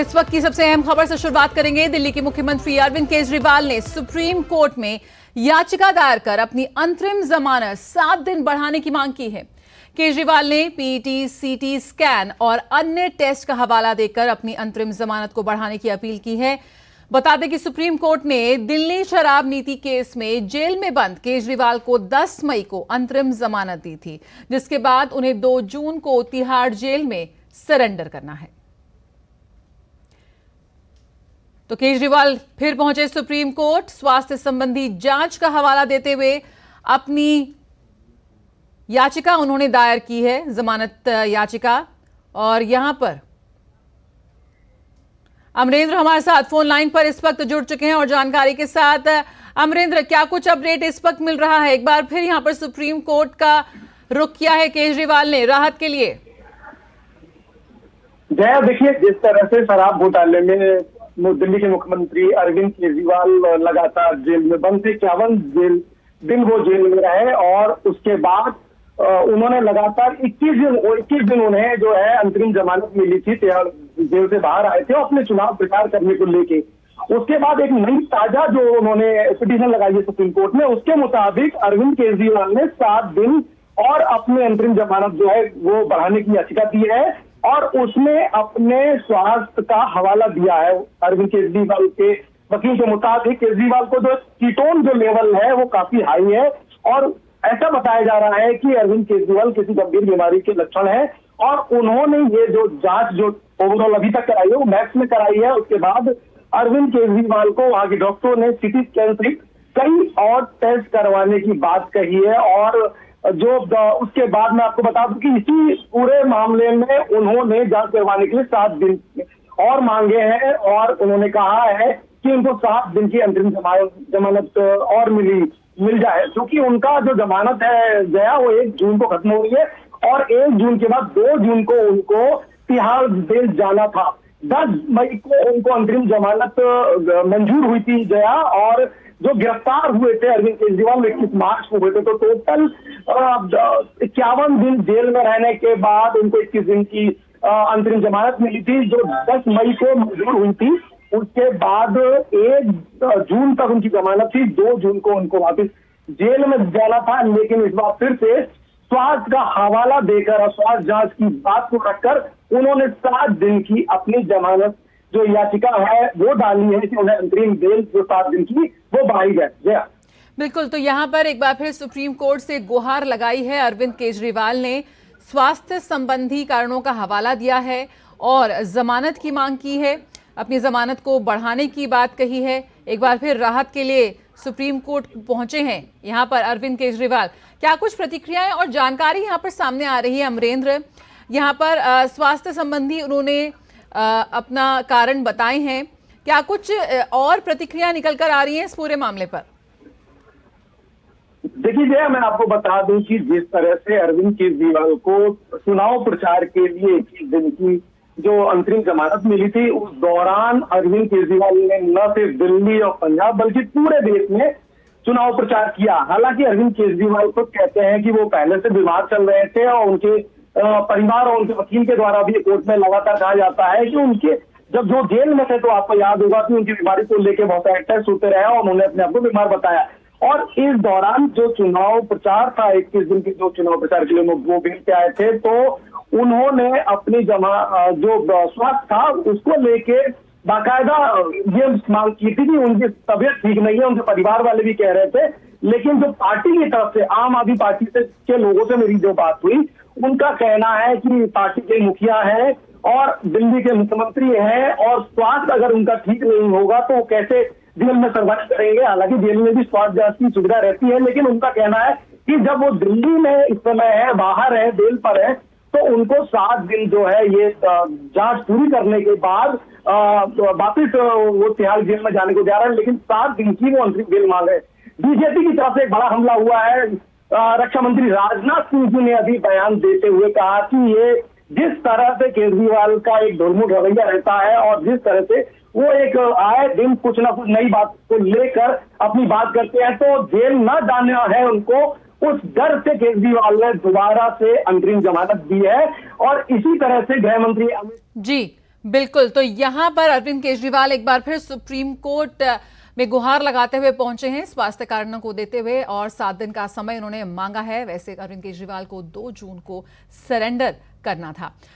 इस वक्त की सबसे अहम खबर से शुरुआत करेंगे। दिल्ली के मुख्यमंत्री अरविंद केजरीवाल ने सुप्रीम कोर्ट में याचिका दायर कर अपनी अंतरिम जमानत 7 दिन बढ़ाने की मांग की है। केजरीवाल ने पीईटी, सीटी स्कैन और अन्य टेस्ट का हवाला देकर अपनी अंतरिम जमानत को बढ़ाने की अपील की है। बता दें कि सुप्रीम कोर्ट ने दिल्ली शराब नीति केस में जेल में बंद केजरीवाल को 10 मई को अंतरिम जमानत दी थी, जिसके बाद उन्हें 2 जून को तिहाड़ जेल में सरेंडर करना है। तो केजरीवाल फिर पहुंचे सुप्रीम कोर्ट। स्वास्थ्य संबंधी जांच का हवाला देते हुए अपनी याचिका उन्होंने दायर की है, जमानत याचिका। और यहां पर अमरेंद्र हमारे साथ फोन लाइन पर इस वक्त जुड़ चुके हैं और जानकारी के साथ। अमरेंद्र, क्या कुछ अपडेट इस वक्त मिल रहा है? एक बार फिर यहां पर सुप्रीम कोर्ट का रुख किया है केजरीवाल ने राहत के लिए। जया, देखिए, जिस तरह से शराब घोटाले में दिल्ली के मुख्यमंत्री अरविंद केजरीवाल लगातार जेल में बंद थे, 51 दिन वो जेल में रहे और उसके बाद उन्होंने लगातार 21 दिन उन्हें जो है अंतरिम जमानत मिली थी। जेल से बाहर आए थे और अपने चुनाव प्रचार करने को लेके। उसके बाद एक नई ताजा जो उन्होंने पिटीशन लगाई है सुप्रीम कोर्ट में, उसके मुताबिक अरविंद केजरीवाल ने 7 दिन और अपने अंतरिम जमानत जो है वो बढ़ाने की याचिका दी है और उसमें अपने स्वास्थ्य का हवाला दिया है। अरविंद केजरीवाल के वकील के मुताबिक केजरीवाल को जो कीटोन जो लेवल है वो काफी हाई है और ऐसा बताया जा रहा है कि अरविंद केजरीवाल किसी गंभीर बीमारी के लक्षण है और उन्होंने ये जो जांच जो ओवरऑल अभी तक कराई है वो मैक्स में कराई है। उसके बाद अरविंद केजरीवाल को वहां के डॉक्टरों ने सीटी स्कैन सहित कई और टेस्ट करवाने की बात कही है और जो उसके बाद मैं आपको बता दूं कि इसी पूरे मामले में उन्होंने जांच करवाने के लिए 7 दिन और मांगे हैं और उन्होंने कहा है कि उनको 7 दिन की अंतरिम जमानत और मिल जाए, क्योंकि उनका जो जमानत है जया वो 1 जून को खत्म हो रही है और 1 जून के बाद 2 जून को उनको तिहाड़ जेल जाना था। 10 मई को उनको अंतरिम जमानत मंजूर हुई थी जया, और जो गिरफ्तार हुए थे अरविंद केजरीवाल 21 मार्च को हुए थे। तो टोटल 51 दिन जेल में रहने के बाद उनको 21 दिन की अंतरिम जमानत मिली थी, जो 10 मई को मंजूर हुई थी। उसके बाद 1 जून तक उनकी जमानत थी, 2 जून को उनको वापस जेल में जाना था। लेकिन इस बार फिर से स्वास्थ्य का हवाला देकर और स्वास्थ्य जांच की बात को रखकर उन्होंने 7 दिन की अपनी जमानत जो याचिका है वो डाली है कि उन्हें अंतरिम बेल जो 7 दिन की वो बढ़ाई जाए। जया, बिल्कुल। तो यहां पर एक बार फिर सुप्रीम कोर्ट से गुहार लगाई है अरविंद केजरीवाल ने, स्वास्थ्य संबंधी कारणों का हवाला दिया है और जमानत की मांग की है, अपनी जमानत को बढ़ाने की बात कही है। एक बार फिर राहत के लिए सुप्रीम कोर्ट पहुंचे हैं यहां पर अरविंद केजरीवाल। क्या कुछ प्रतिक्रियाएं और जानकारी यहां पर सामने आ रही है अमरेंद्र? यहां पर स्वास्थ्य संबंधी उन्होंने अपना कारण बताए हैं, क्या कुछ और प्रतिक्रिया निकल कर आ रही है इस पूरे मामले पर? देखिए जया, मैं आपको बता दूं कि जिस तरह से अरविंद केजरीवाल को चुनाव प्रचार के लिए 21 दिन की जो अंतरिम जमानत मिली थी, उस दौरान अरविंद केजरीवाल ने न सिर्फ दिल्ली और पंजाब बल्कि पूरे देश में चुनाव प्रचार किया। हालांकि अरविंद केजरीवाल खुद कहते हैं कि वो पहले से बीमार चल रहे थे और उनके परिवार और उनके वकील के द्वारा भी कोर्ट में लगातार कहा जाता है कि उनके जब जो जेल में थे तो आपको याद होगा कि उनकी बीमारी को लेकर बहुत सारे टेस्ट होते रहे और उन्होंने अपने आप को बीमार बताया। और इस दौरान जो चुनाव प्रचार था, 21 दिन के जो चुनाव प्रचार के लिए वो बेल पे आए थे, तो उन्होंने अपनी जो स्वास्थ्य था उसको लेके बाकायदा ये मांग की थी कि उनकी तबीयत ठीक नहीं है, उनके परिवार वाले भी कह रहे थे। लेकिन जो पार्टी की तरफ से, आम आदमी पार्टी से के लोगों से मेरी जो बात हुई, उनका कहना है कि पार्टी के मुखिया है और दिल्ली के मुख्यमंत्री हैं और स्वास्थ्य अगर उनका ठीक नहीं होगा तो वो कैसे जेल में सर्वाइव करेंगे। हालांकि जेल में भी स्वास्थ्य जांच की सुविधा रहती है, लेकिन उनका कहना है कि जब वो दिल्ली में इस समय है, बाहर है, बेल पर है, तो उनको 7 दिन जो है ये जांच पूरी करने के बाद वापिस वो तिहाड़ जेल में जाने को जा रहे हैं। लेकिन 7 दिन की वो अंतरिम बेल मांग है। बीजेपी की तरफ से एक बड़ा हमला हुआ है। रक्षा मंत्री राजनाथ सिंह जी ने अभी बयान देते हुए कहा कि ये जिस तरह से केजरीवाल का एक ढुलमुल रवैया रहता है और जिस तरह से वो एक आए दिन कुछ ना कुछ नई बात को लेकर अपनी बात करते हैं, तो जेल न जाना है उनको, उस डर से केजरीवाल ने दोबारा से अंतरिम जमानत दी है। और इसी तरह से गृह मंत्री जी बिल्कुल, तो यहां पर अरविंद केजरीवाल एक बार फिर सुप्रीम कोर्ट में गुहार लगाते हुए पहुंचे हैं स्वास्थ्य कारणों को देते हुए, और 7 दिन का समय उन्होंने मांगा है। वैसे अरविंद केजरीवाल को 2 जून को सरेंडर करना था।